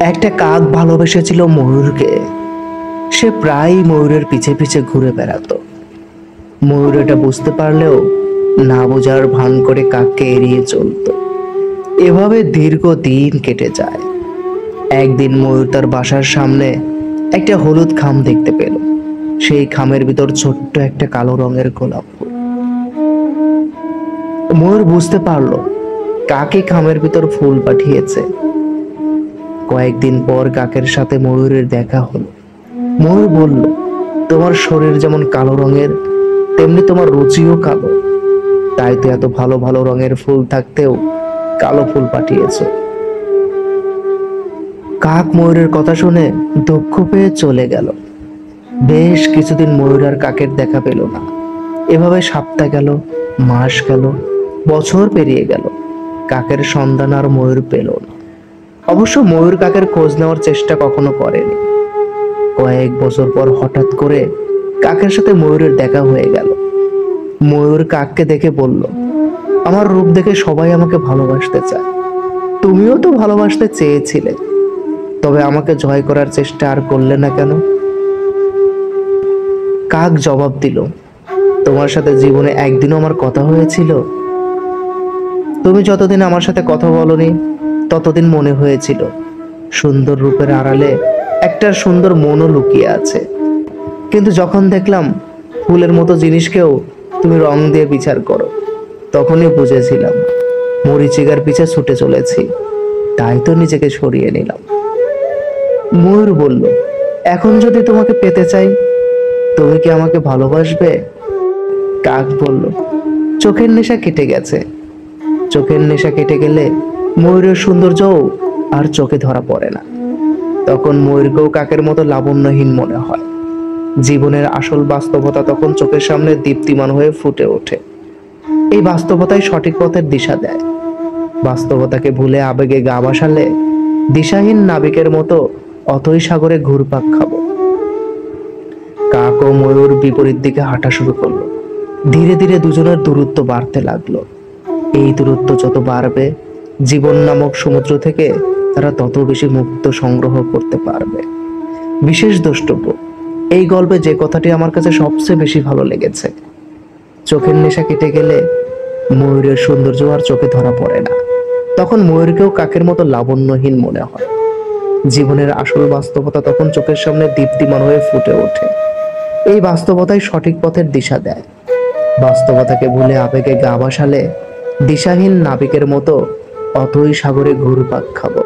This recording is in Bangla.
একটা কাক ভালোবেসেছিল ময়ূরকে। সে প্রায়ই ময়ূরের পিছে পিছে ঘুরে বেড়াতো। ময়ূর এটা বুঝতে পারলেও না বোঝার ভান করে কাককে এড়িয়ে চলতো। এভাবে দীর্ঘদিন কেটে যায়। একদিন ময়ূর তার বাসার সামনে একটা হলুদ খাম দেখতে পেল। সেই খামের ভিতর ছোট্ট একটা কালো রঙের গোলাপ ফুল। ময়ূর বুঝতে পারলো কাকে খামের ভিতর ফুল পাঠিয়েছে। কয়েকদিন পর কাকের সাথে ময়ূরের দেখা হলো। ময়ূর বলল, তোমার শরীর যেমন কালো রঙের, তেমনি তোমার রুচিও কালো। তাই তো এত ভালো ভালো রঙের ফুল থাকতেও কালো ফুল পাঠিয়েছো। কাক ময়ূরের কথা শুনে দুঃখ পেয়ে চলে গেল। বেশ কিছুদিন ময়ূর আর কাকের দেখা পেল না। এভাবে সপ্তাহ গেল, মাস গেল, বছর পেরিয়ে গেল। কাকের সন্ধান আর ময়ূর পেল না। অবশ্য ময়ূর কাকের খোঁজ নেওয়ার চেষ্টা কখনো করেনি। কয়েক বছর পর হঠাৎ করে কাকের সাথে ময়ূরের দেখা হয়ে গেল। ময়ূর কাককে দেখে বলল, আমার রূপ দেখে সবাই আমাকে ভালোবাসতে চায়। তুমিও তো ভালোবাসতে চেয়েছিলে, তবে আমাকে জয় করার চেষ্টা আর করলে না কেন? কাক জবাব দিল, তোমার সাথে জীবনে একদিনও আমার কথা হয়েছিল? তুমি যতদিন আমার সাথে কথা বলনি ততদিন মনে হয়েছিল সুন্দর রূপের আড়ালে একটা সুন্দর মনও লুকিয়ে আছে। কিন্তু যখন দেখলাম ফুলের মতো জিনিসকেও তুমি রং দিয়ে বিচার করো, তখনই বুঝেছিলাম মরীচিকার পিছে ছুটে চলেছি। তাই তো নিজেকে সরিয়ে নিলাম। ময়ূর বলল, এখন যদি তোমাকে পেতে চাই, তুমি কি আমাকে ভালোবাসবে? কাক বলল, চোখের নেশা কেটে গেছে। চোখের নেশা কেটে গেলে ময়ূরের সৌন্দর্যও আর চোখে ধরা পড়ে না। তখন ময়ূরকেও কাকের মতো লাবণ্যহীন মনে হয়। জীবনের আসল বাস্তবতা তখন চোখের সামনে দীপ্তিমান হয়ে ফুটে ওঠে। এই বাস্তবতাই সঠিক পথের দিশা দেয়। বাস্তবতাকে ভুলে আবেগে গা ভাসালে দিশাহীন নাবিকের মতো অথই সাগরে ঘুরপাক খাবো। কাক ও ময়ূর বিপরীত দিকে হাঁটা শুরু করলো। ধীরে ধীরে দুজনের দূরত্ব বাড়তে লাগলো। এই দূরত্ব যত বাড়বে, জীবন নামক সমুদ্র থেকে তারা তত বেশি মুক্ত সংগ্রহ করতে পারবে। বিশেষ দ্রষ্টব্য, এই গল্পে যে কথাটি আমার কাছে সবচেয়ে বেশি ভালো লেগেছে, চোখের নেশা কেটে গেলে ময়ূরের সৌন্দর্য আর চোখে ধরা পড়ে না। তখন ময়ূরকেও কাকের মতো লাবণ্যহীন মনে হয়। জীবনের আসল বাস্তবতা তখন চোখের সামনে দীপ্তিমান হয়ে ফুটে ওঠে। এই বাস্তবতাই সঠিক পথের দিশা দেয়। বাস্তবতাকে ভুলে আবেগে গা ভাসালে দিশাহীন নাবিকের মতো অথই সাগরে ঘুরপাক খাবো।